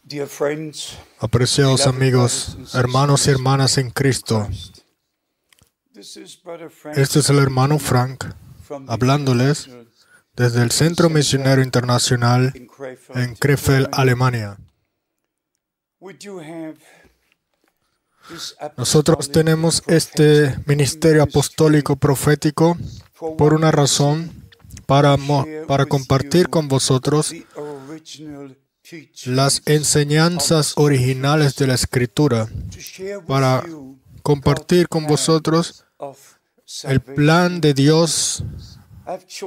Dear friends, Apreciados amigos, hermanos y hermanas en Cristo, este es el hermano Frank hablándoles desde el Centro Misionero Internacional en Krefeld, Alemania. Nosotros tenemos este ministerio apostólico profético por una razón, para compartir con vosotros las enseñanzas originales de la Escritura, para compartir con vosotros el plan de Dios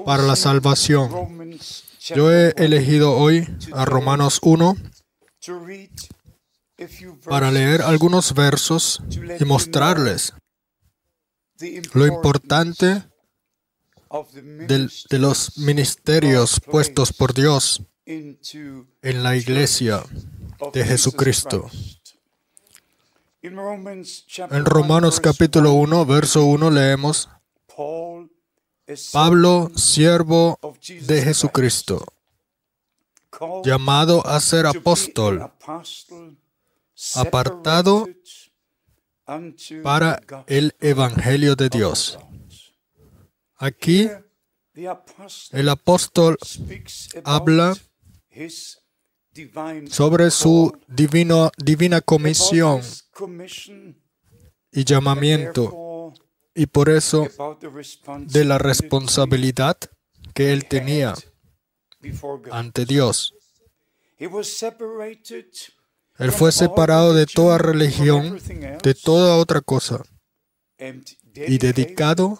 para la salvación. Yo he elegido hoy a Romanos 1 para leer algunos versos y mostrarles lo importante de los ministerios puestos por Dios en la iglesia de Jesucristo. En Romanos capítulo 1, verso 1 leemos: Pablo, siervo de Jesucristo, llamado a ser apóstol, apartado para el Evangelio de Dios. Aquí el apóstol habla sobre su divina comisión y llamamiento, y por eso de la responsabilidad que él tenía ante Dios. Él fue separado de toda religión, de toda otra cosa, y dedicado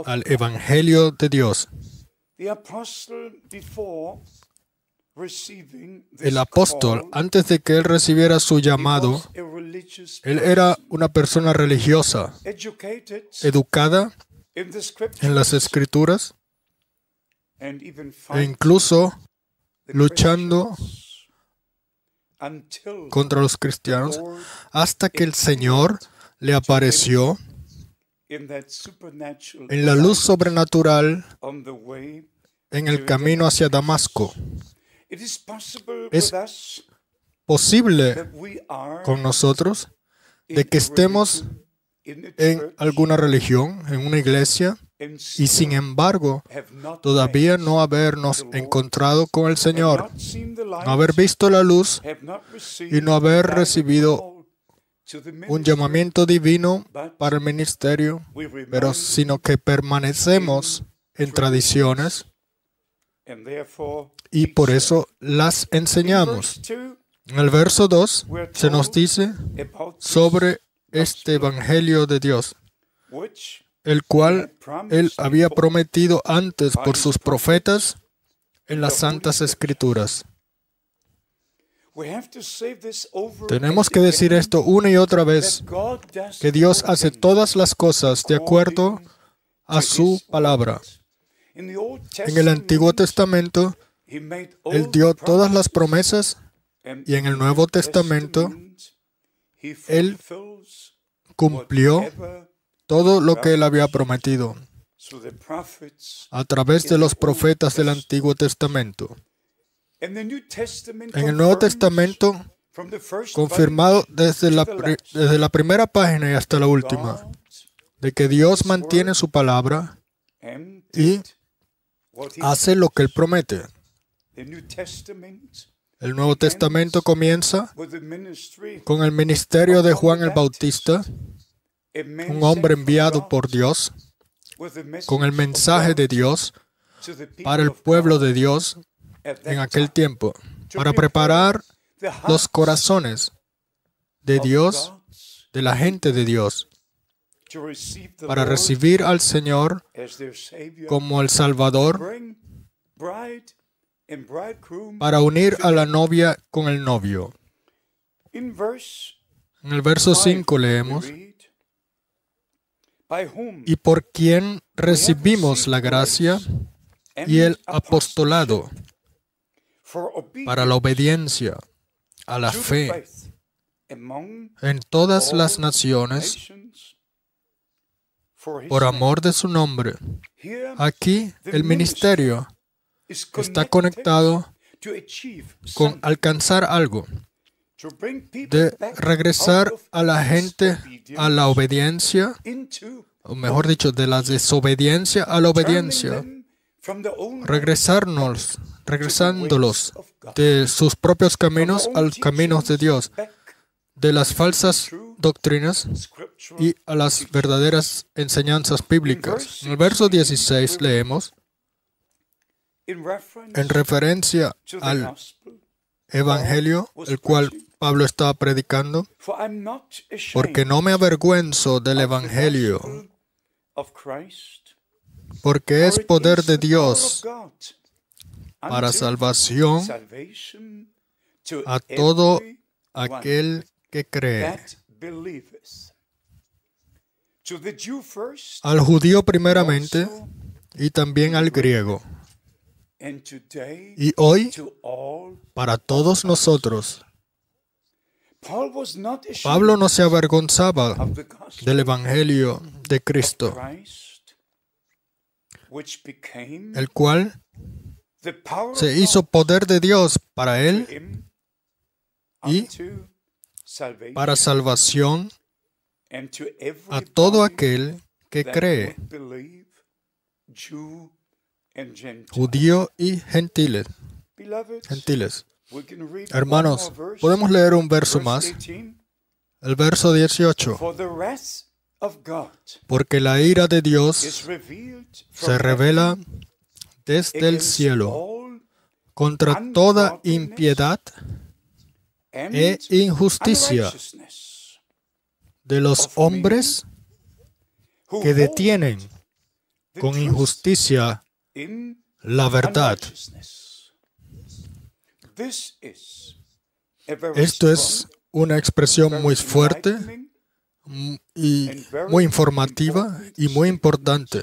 al Evangelio de Dios. El apóstol, antes de que él recibiera su llamado, él era una persona religiosa, educada en las Escrituras, e incluso luchando contra los cristianos, hasta que el Señor le apareció en la luz sobrenatural en el camino hacia Damasco. Es posible con nosotros de que estemos en alguna religión, en una iglesia, y sin embargo todavía no habernos encontrado con el Señor, no haber visto la luz y no haber recibido un llamamiento divino para el ministerio, pero sino que permanecemos en tradiciones y por eso las enseñamos. En el verso 2 se nos dice sobre este Evangelio de Dios, el cual Él había prometido antes por sus profetas en las Santas Escrituras. Tenemos que decir esto una y otra vez, que Dios hace todas las cosas de acuerdo a su palabra. En el Antiguo Testamento, Él dio todas las promesas, y en el Nuevo Testamento, Él cumplió todo lo que Él había prometido a través de los profetas del Antiguo Testamento. En el Nuevo Testamento, confirmado desde la primera página y hasta la última, de que Dios mantiene su palabra y hace lo que Él promete. El Nuevo Testamento comienza con el ministerio de Juan el Bautista, un hombre enviado por Dios, con el mensaje de Dios para el pueblo de Dios en aquel tiempo, para preparar los corazones de Dios, de la gente de Dios, para recibir al Señor como el Salvador, para unir a la novia con el novio. En el verso 5 leemos: y por quien recibimos la gracia y el apostolado para la obediencia a la fe en todas las naciones, por amor de su nombre. Aquí el ministerio está conectado con alcanzar algo, de regresar a la gente a la obediencia, o mejor dicho, de la desobediencia a la obediencia, regresándolos de sus propios caminos a los caminos de Dios, de las falsas doctrinas y a las verdaderas enseñanzas bíblicas. En el verso 16 leemos, en referencia al Evangelio, el cual Pablo estaba predicando, porque no me avergüenzo del Evangelio, porque es poder de Dios para salvación a todo aquel que cree. Al judío primeramente y también al griego. Y hoy, para todos nosotros. Pablo no se avergonzaba del Evangelio de Cristo, el cual se hizo poder de Dios para él y para salvación a todo aquel que cree, judío y gentiles. Hermanos, podemos leer un verso más, el verso 18. Porque la ira de Dios se revela desde el cielo contra toda impiedad e injusticia de los hombres que detienen con injusticia la verdad. Esto es una expresión muy fuerte y muy informativa y muy importante,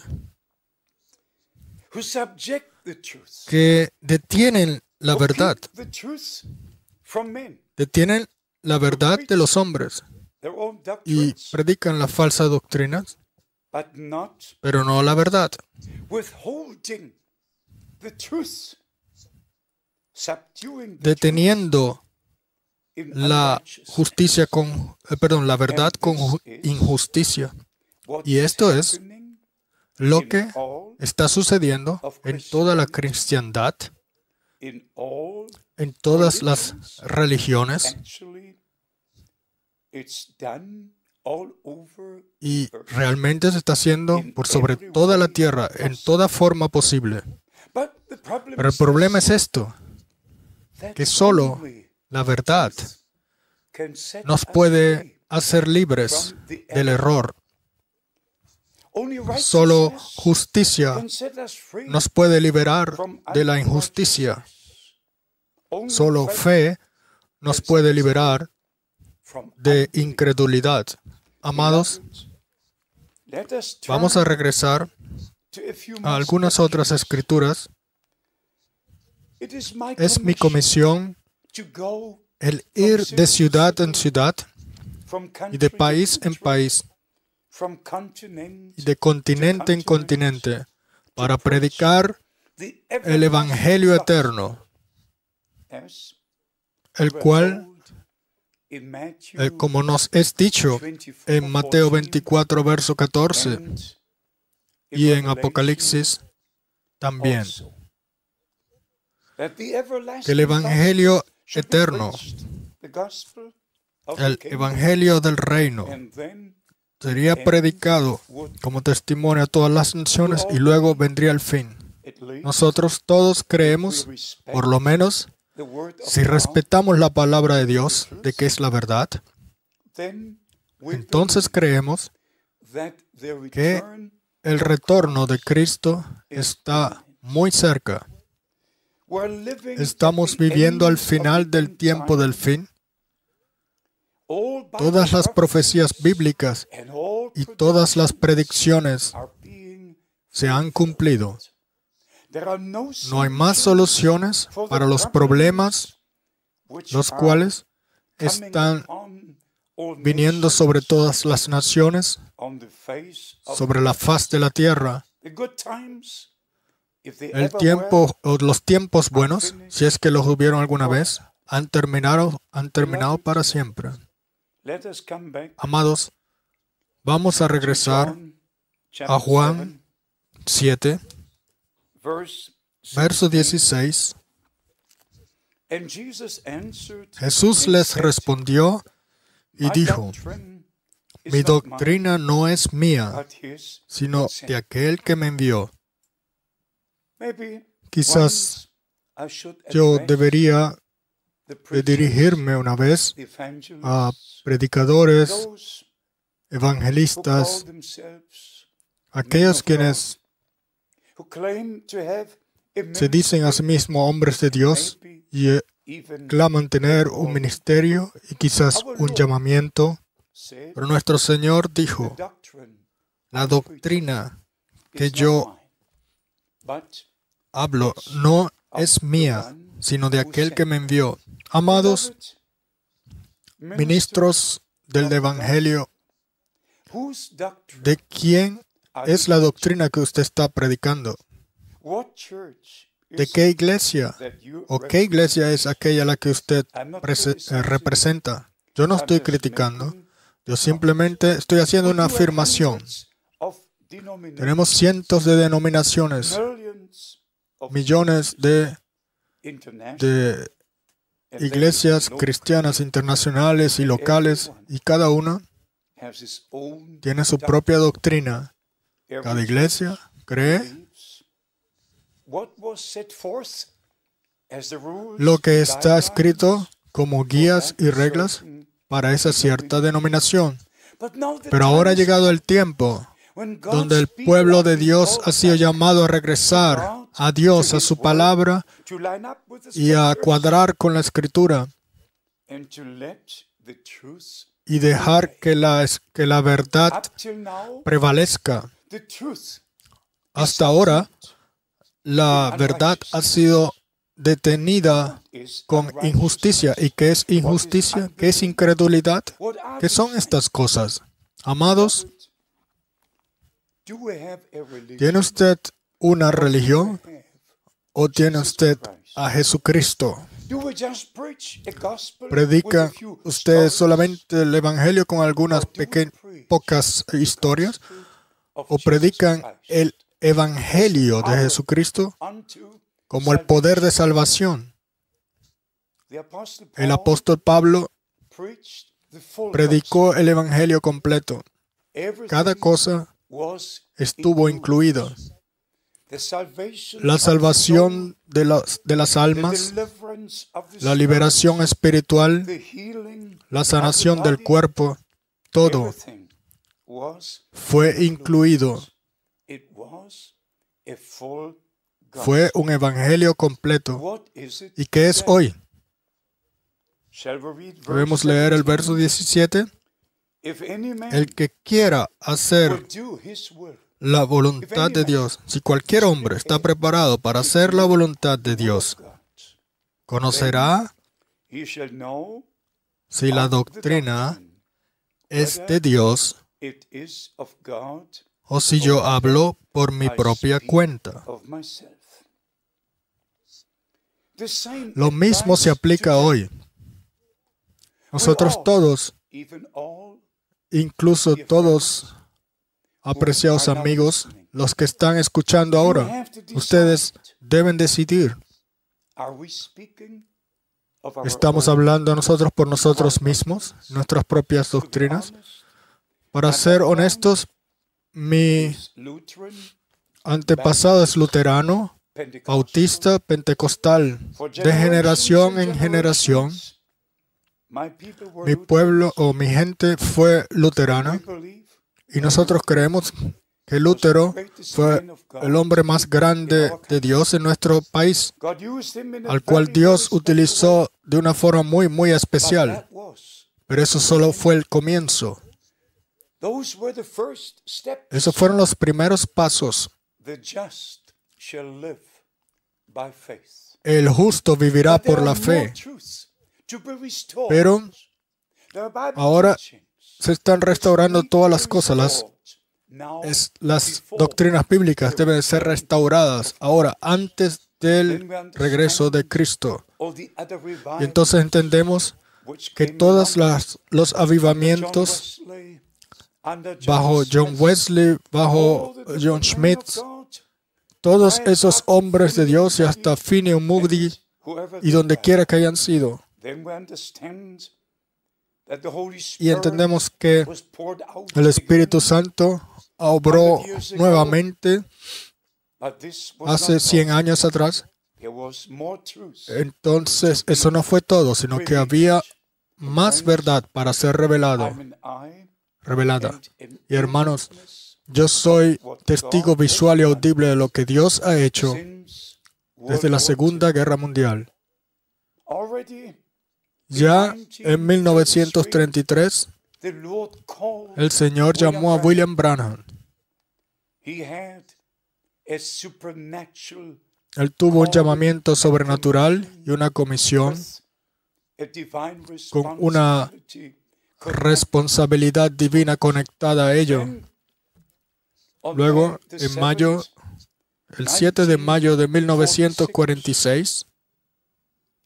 que detienen la verdad. Detienen la verdad de los hombres y predican las falsas doctrinas, pero no la verdad. Deteniendo la verdad con injusticia. Y esto es lo que está sucediendo en toda la cristiandad, en todas las religiones, y realmente se está haciendo por sobre toda la tierra, en toda forma posible. Pero el problema es esto, que solo la verdad nos puede hacer libres del error. Solo justicia nos puede liberar de la injusticia. Solo fe nos puede liberar de incredulidad. Amados, vamos a regresar a algunas otras escrituras. Es mi comisión el ir de ciudad en ciudad y de país en país y de continente en continente para predicar el Evangelio eterno, el cual, como nos es dicho en Mateo 24, verso 14, y en Apocalipsis también, que el Evangelio eterno, el Evangelio del reino, sería predicado como testimonio a todas las naciones y luego vendría el fin. Nosotros todos creemos, por lo menos, si respetamos la palabra de Dios, de que es la verdad, entonces creemos que el retorno de Cristo está muy cerca. Estamos viviendo al final del tiempo del fin. Todas las profecías bíblicas y todas las predicciones se han cumplido. No hay más soluciones para los problemas, los cuales están viniendo sobre todas las naciones, sobre la faz de la tierra. El tiempo o los tiempos buenos, si es que los hubieron alguna vez, han terminado para siempre. Amados, vamos a regresar a Juan 7, verso 16. Jesús les respondió y dijo: mi doctrina no es mía, sino de aquel que me envió. Quizás yo debería de dirigirme una vez a predicadores, evangelistas, aquellos quienes se dicen a sí mismos hombres de Dios y claman tener un ministerio y quizás un llamamiento. Pero nuestro Señor dijo: la doctrina que yo hablo no es mía, sino de aquel que me envió. Amados ministros del Evangelio, ¿de quién es la doctrina que usted está predicando? ¿De qué iglesia? ¿O qué iglesia es aquella a la que usted representa? Yo no estoy criticando. Yo simplemente estoy haciendo una afirmación. Tenemos cientos de denominaciones, millones de iglesias cristianas internacionales y locales, y cada una tiene su propia doctrina. Cada iglesia cree lo que está escrito como guías y reglas para esa cierta denominación. Pero ahora ha llegado el tiempo donde el pueblo de Dios ha sido llamado a regresar a Dios, a su palabra, y a cuadrar con la Escritura, y dejar que la verdad prevalezca. Hasta ahora, la verdad ha sido detenida con injusticia. ¿Y qué es injusticia? ¿Qué es incredulidad? ¿Qué son estas cosas? Amados, ¿tiene usted una religión o tiene usted a Jesucristo? ¿Predica usted solamente el Evangelio con algunas pocas historias? ¿O predican el Evangelio de Jesucristo como el poder de salvación? El apóstol Pablo predicó el Evangelio completo. Cada cosa estuvo incluida. La salvación de las almas, la liberación espiritual, la sanación del cuerpo, todo fue incluido. Fue un evangelio completo. ¿Y qué es hoy? Debemos leer el verso 17. El que quiera hacer la voluntad de Dios, si cualquier hombre está preparado para hacer la voluntad de Dios, conocerá si la doctrina es de Dios o si yo hablo por mi propia cuenta. Lo mismo se aplica hoy. Nosotros todos, incluso todos, apreciados amigos, los que están escuchando ahora, ustedes deben decidir. ¿Estamos hablando a nosotros por nosotros mismos, nuestras propias doctrinas? Para ser honestos, mi antepasado es luterano, bautista, pentecostal. De generación en generación, mi pueblo o mi gente fue luterana, y nosotros creemos que Lutero fue el hombre más grande de Dios en nuestro país, al cual Dios utilizó de una forma muy, muy especial. Pero eso solo fue el comienzo. Esos fueron los primeros pasos. El justo vivirá por la fe. Pero ahora se están restaurando todas las cosas. las doctrinas bíblicas deben ser restauradas ahora, antes del regreso de Cristo. Y entonces entendemos que todos los avivamientos bajo John Wesley, bajo John Smith, todos esos hombres de Dios y hasta Finney Moody y donde quiera que hayan sido, y entendemos que el Espíritu Santo obró nuevamente hace 100 años atrás. Entonces, eso no fue todo, sino que había más verdad para ser revelada. Y hermanos, yo soy testigo visual y audible de lo que Dios ha hecho desde la Segunda Guerra Mundial. Ya en 1933, el Señor llamó a William Branham. Él tuvo un llamamiento sobrenatural y una comisión con una responsabilidad divina conectada a ello. Luego, en mayo, el 7 de mayo de 1946,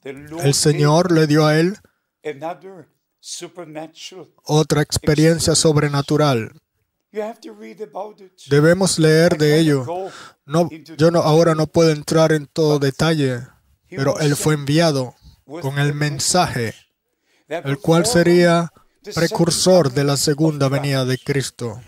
el Señor le dio a él otra experiencia sobrenatural. Debemos leer de ello. Yo ahora no puedo entrar en todo detalle, pero él fue enviado con el mensaje, el cual sería precursor de la segunda venida de Cristo.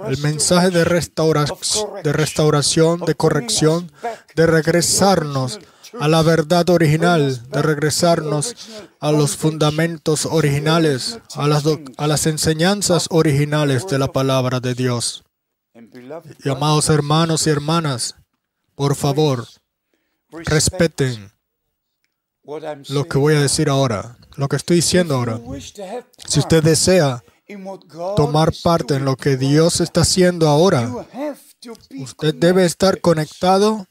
El mensaje de restauración, de corrección, de regresarnos a la verdad original, de regresarnos a los fundamentos originales, a las enseñanzas originales de la palabra de Dios. Y amados hermanos y hermanas, por favor, respeten lo que voy a decir ahora, lo que estoy diciendo ahora. Si usted desea tomar parte en lo que Dios está haciendo ahora, usted debe estar conectado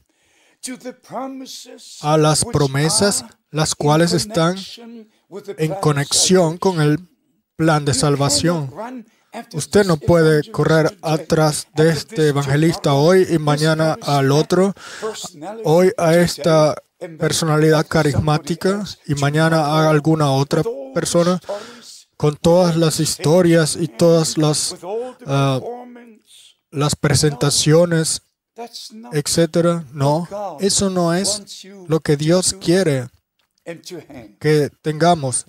a las promesas, las cuales están en conexión con el plan de salvación. Usted no puede correr atrás de este evangelista hoy y mañana al otro, hoy a esta personalidad carismática y mañana a alguna otra persona, con todas las historias y todas las presentaciones, etcétera. No, eso no es lo que Dios quiere que tengamos,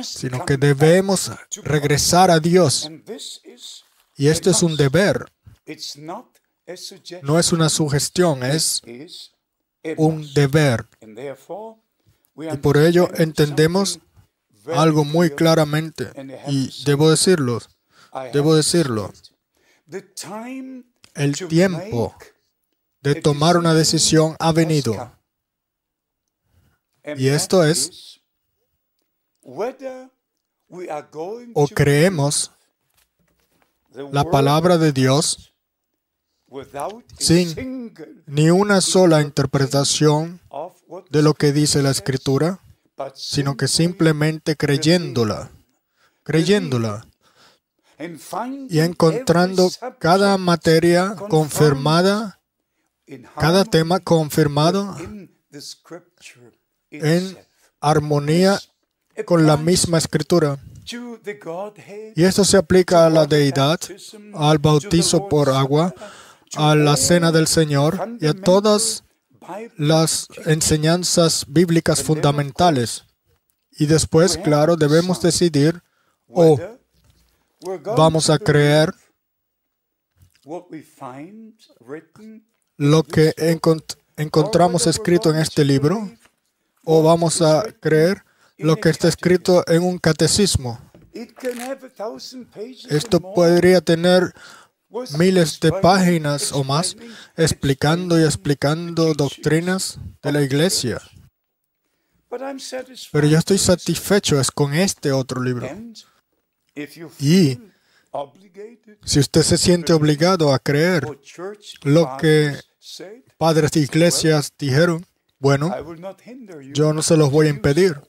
sino que debemos regresar a Dios. Y esto es un deber. No es una sugestión, es un deber. Y por ello entendemos algo muy claramente, y debo decirlo. El tiempo de tomar una decisión ha venido. Y esto es, o creemos la palabra de Dios sin ni una sola interpretación de lo que dice la Escritura, sino que simplemente creyéndola y encontrando cada materia confirmada, cada tema confirmado en armonía con la misma Escritura. Y esto se aplica a la deidad, al bautizo por agua, a la cena del Señor y a todas las enseñanzas bíblicas fundamentales. Y después, claro, debemos decidir o vamos a creer lo que encontramos escrito en este libro, o vamos a creer lo que está escrito en un catecismo. Esto podría tener miles de páginas o más explicando doctrinas de la iglesia. Pero yo estoy satisfecho con este otro libro. Y si usted se siente obligado a creer lo que padres de iglesias dijeron, bueno, yo no se los voy a impedir.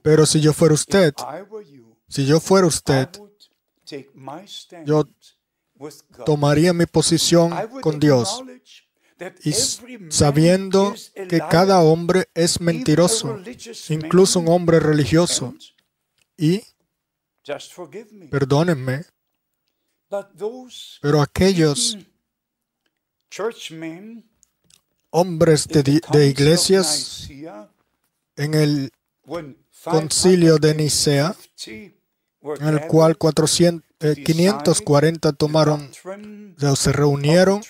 Pero si yo fuera usted, yo tomaría mi posición con Dios. Y sabiendo que cada hombre es mentiroso, incluso un hombre religioso. Y, perdónenme, pero aquellos hombres de iglesias en el concilio de Nicea, en el cual 540 se reunieron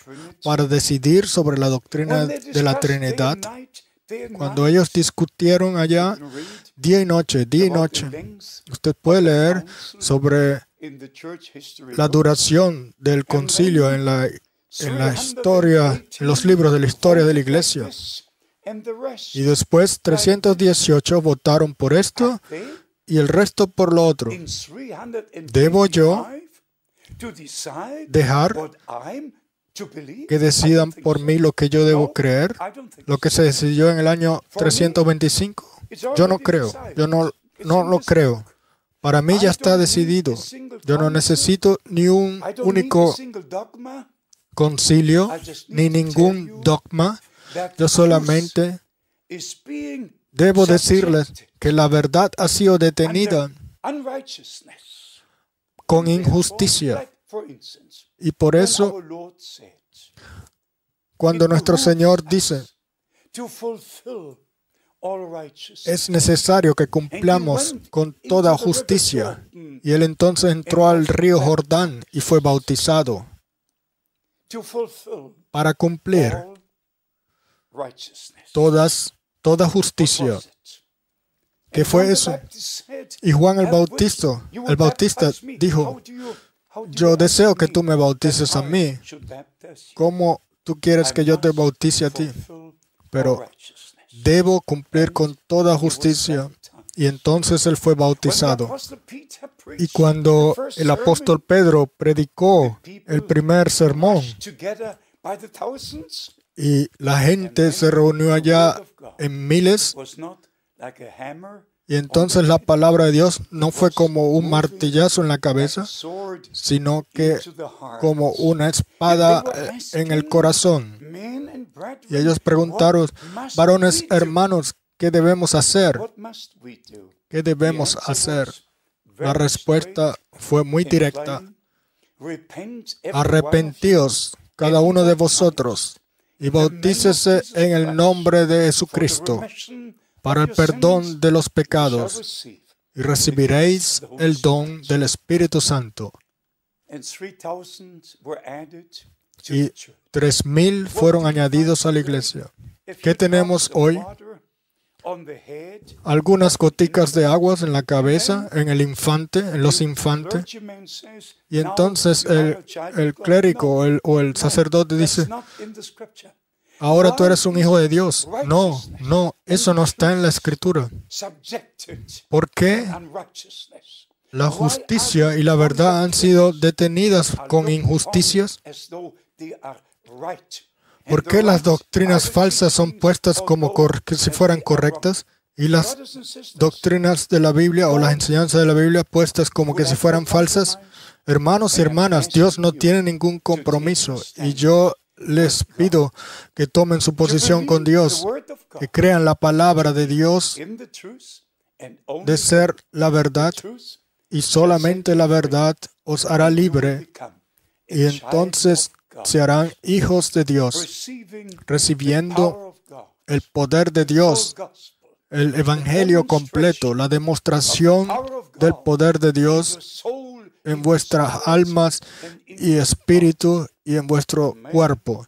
para decidir sobre la doctrina de la Trinidad. Cuando ellos discutieron allá día y noche, usted puede leer sobre la duración del concilio en la historia, en los libros de la historia de la iglesia. Y después 318 votaron por esto y el resto por lo otro. ¿Debo yo dejar que decidan por mí lo que yo debo creer? Lo que se decidió en el año 325. Yo no creo. Yo no lo creo. Para mí ya está decidido. Yo no necesito ni un único concilio, ni ningún dogma. Yo solamente debo decirles que la verdad ha sido detenida con injusticia. Y por eso, cuando nuestro Señor dice, es necesario que cumplamos con toda justicia, y Él entonces entró al río Jordán y fue bautizado para cumplir toda justicia. ¿Qué fue eso? Y Juan el Bautista dijo, yo deseo que tú me bautices a mí. ¿Cómo tú quieres que yo te bautice a ti? Pero debo cumplir con toda justicia. Y entonces él fue bautizado. Y cuando el apóstol Pedro predicó el primer sermón, y la gente se reunió allá en miles, y entonces la palabra de Dios no fue como un martillazo en la cabeza, sino que como una espada en el corazón. Y ellos preguntaron, varones hermanos, ¿qué debemos hacer? ¿Qué debemos hacer? La respuesta fue muy directa. Arrepentíos, cada uno de vosotros, y bautícese en el nombre de Jesucristo para el perdón de los pecados, y recibiréis el don del Espíritu Santo. Y 3,000 fueron añadidos a la iglesia. ¿Qué tenemos hoy? Algunas goticas de aguas en la cabeza, en los infantes. Y entonces el clérigo o el sacerdote dice, ahora tú eres un hijo de Dios. No, eso no está en la Escritura. ¿Por qué la justicia y la verdad han sido detenidas con injusticias? ¿Por qué las doctrinas falsas son puestas como si fueran correctas y las doctrinas de la Biblia o las enseñanzas de la Biblia puestas como que si fueran falsas? Hermanos y hermanas, Dios no tiene ningún compromiso y yo les pido que tomen su posición con Dios, que crean la palabra de Dios de ser la verdad y solamente la verdad os hará libre y entonces se harán hijos de Dios, recibiendo el poder de Dios, el evangelio completo, la demostración del poder de Dios en vuestras almas y espíritu y en vuestro cuerpo.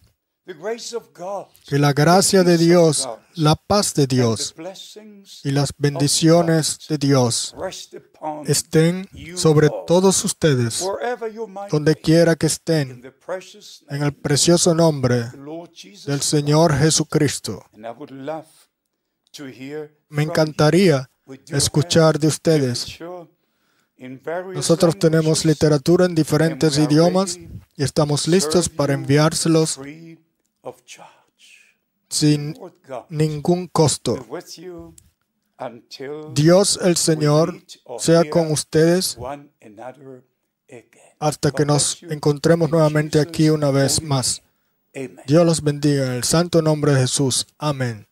Que la gracia de Dios, la paz de Dios y las bendiciones de Dios estén sobre todos ustedes, donde quiera que estén, en el precioso nombre del Señor Jesucristo. Me encantaría escuchar de ustedes. Nosotros tenemos literatura en diferentes idiomas y estamos listos para enviárselos sin ningún costo. Dios el Señor sea con ustedes hasta que nos encontremos nuevamente aquí una vez más. Dios los bendiga en el santo nombre de Jesús. Amén.